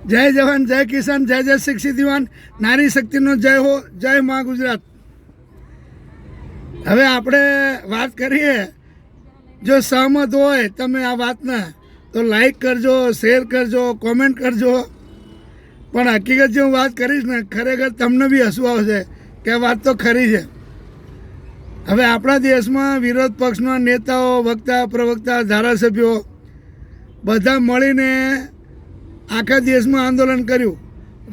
જય જવાન, જય કિસાન, જય જય શિક્ષિત યુવાન, નારી શક્તિનો જય હો, જય મા ગુજરાત. હવે આપણે વાત કરીએ, જો સહમત હોય તમે આ વાતના તો લાઈક કરજો, શેર કરજો, કોમેન્ટ કરજો. પણ હકીકત જે હું વાત કરીશ ને, ખરેખર તમને બી હસવું આવશે કે આ વાત તો ખરી છે. હવે આપણા દેશમાં વિરોધ પક્ષના નેતાઓ, વક્તા, પ્રવક્તા, ધારાસભ્યો બધા મળીને આખા દેશમાં આંદોલન કર્યું,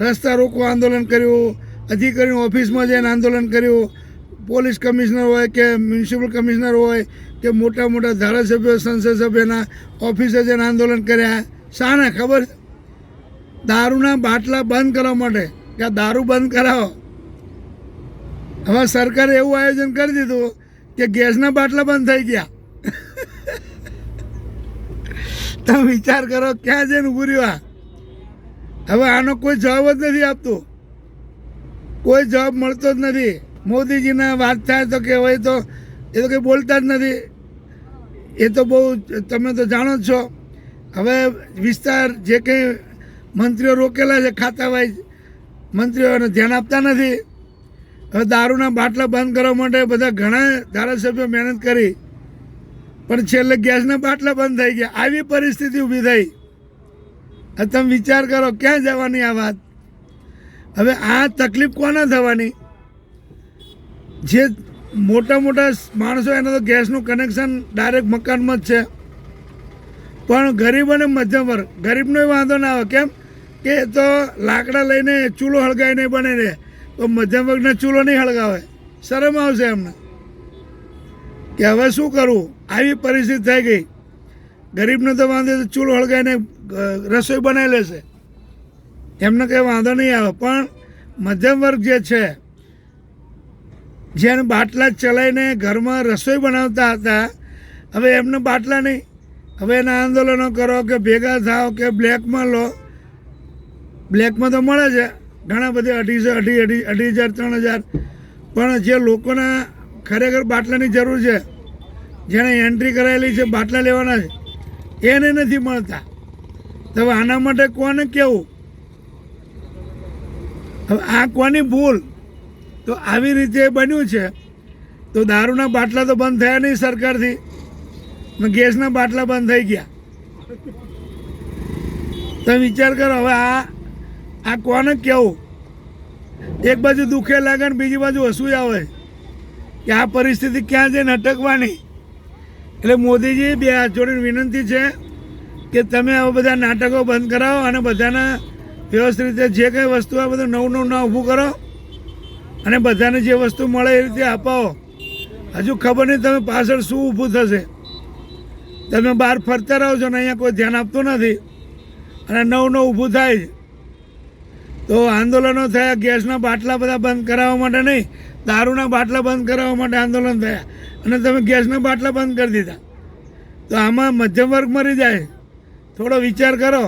રસ્તા રોકો આંદોલન કર્યું, અધિકારીઓ ઓફિસમાં જઈને આંદોલન કર્યું, પોલીસ કમિશનર હોય કે મ્યુનિસિપલ કમિશનર હોય કે મોટા મોટા ધારાસભ્યો, સંસદ સભ્યના ઓફિસે જઈને આંદોલન કર્યા. શાને ખબર? દારૂના બાટલા બંધ કરવા માટે કે આ દારૂ બંધ કરાવો. હવે સરકારે એવું આયોજન કરી દીધું કે ગેસના બાટલા બંધ થઈ ગયા. તમે વિચાર કરો ક્યાં જઈને ઊભું રહ્યું. હવે આનો કોઈ જવાબ જ નથી આપતું, કોઈ જવાબ મળતો જ નથી. મોદીજીના વાત થાય તો કે હોય તો એ તો કંઈ બોલતા જ નથી. એ તો બહુ તમે તો જાણો જ છો. હવે વિસ્તાર જે કંઈ મંત્રીઓ રોકેલા છે ખાતા વાઇઝ, મંત્રીઓને ધ્યાન આપતા નથી. હવે દારૂના બાટલા બંધ કરવા માટે બધા ઘણા ધારાસભ્યો મહેનત કરી, પણ છેલ્લે ગેસના બાટલા બંધ થઈ ગયા. આવી પરિસ્થિતિ ઊભી થઈ. તમે વિચાર કરો ક્યાં જવાની આ વાત. હવે આ તકલીફ કોને થવાની? જે મોટા મોટા માણસો એને તો ગેસનું કનેક્શન ડાયરેક્ટ મકાનમાં જ છે, પણ ગરીબ અને મધ્યમ વર્ગ, ગરીબનો વાંધો ના આવે. કેમ કે તો લાકડા લઈને ચૂલો હળગાવીને બને રહે, તો મધ્યમ વર્ગને ચૂલો નહીં હળગાવે, શરમ આવશે એમને કે હવે શું કરવું. આવી પરિસ્થિતિ થઈ ગઈ. ગરીબને તો વાંધો તો ચૂલો હળગાવીને રસોઈ બનાવી લેશે, એમને કંઈ વાંધો નહીં આવે. પણ મધ્યમ વર્ગ જે છે, જેને બાટલા ચલાવીને ઘરમાં રસોઈ બનાવતા હતા, હવે એમને બાટલા નહીં. હવે એના આંદોલનો કરો કે ભેગા થાવ કે બ્લેકમાં લો. બ્લેકમાં તો મળે છે ઘણા બધા 2,500, 3,000. પણ જે લોકોના ખરેખર બાટલાની જરૂર છે, જેણે એન્ટ્રી કરાયેલી છે, બાટલા લેવાના છે, એને નથી મળતા. તો હવે આના માટે કોને કહેવું? હવે આ કોની ભૂલ? તો આવી રીતે બન્યું છે. તો દારૂના બાટલા તો બંધ થયા નહીં સરકારથી, ગેસના બાટલા બંધ થઈ ગયા. તમે વિચાર કરો હવે આ કોને કહેવું? એક બાજુ દુઃખે લાગે ને બીજી બાજુ હસવું આવે કે આ પરિસ્થિતિ ક્યાં જઈને અટકવાની. એટલે મોદીજી બે હાથ જોડીને વિનંતી છે કે તમે આવા બધા નાટકો બંધ કરાવો અને બધાને વ્યવસ્થિત રીતે જે કંઈ વસ્તુ આ બધું નવું ઊભું કરો અને બધાને જે વસ્તુ મળે એ રીતે અપાવો. હજુ ખબર નહીં તમે પાછળ શું ઊભું થશે. તમે બહાર ફરતા રહો છો ને અહીંયા કોઈ ધ્યાન આપતું નથી અને નવું ઊભું થાય છે. તો આંદોલનો થયા, ગેસના બાટલા બધા બંધ કરાવવા માટે નહીં, દારૂના બાટલા બંધ કરાવવા માટે આંદોલન થયા, અને તમે ગેસના બાટલા બંધ કરી દીધા. તો આમાં મધ્યમ વર્ગ મરી જાય. થોડો વિચાર કરો.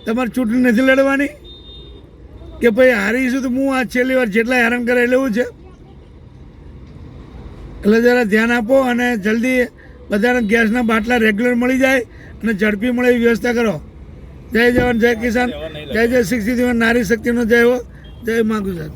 તમારે ચૂંટણી નથી લડવાની કે ભાઈ હારીશું તો હું આ છેલ્લી વાર જેટલા હેરાન કરે લેવું છે. એટલે જરા ધ્યાન આપો અને જલ્દી બધાને ગેસના બાટલા રેગ્યુલર મળી જાય અને ઝડપી મળે એવી વ્યવસ્થા કરો. જય જવાન, જય કિસાન, જય જય શિક્ષિત યુવાન, નારી શક્તિનો જય હો, જય મા ગુજરાત.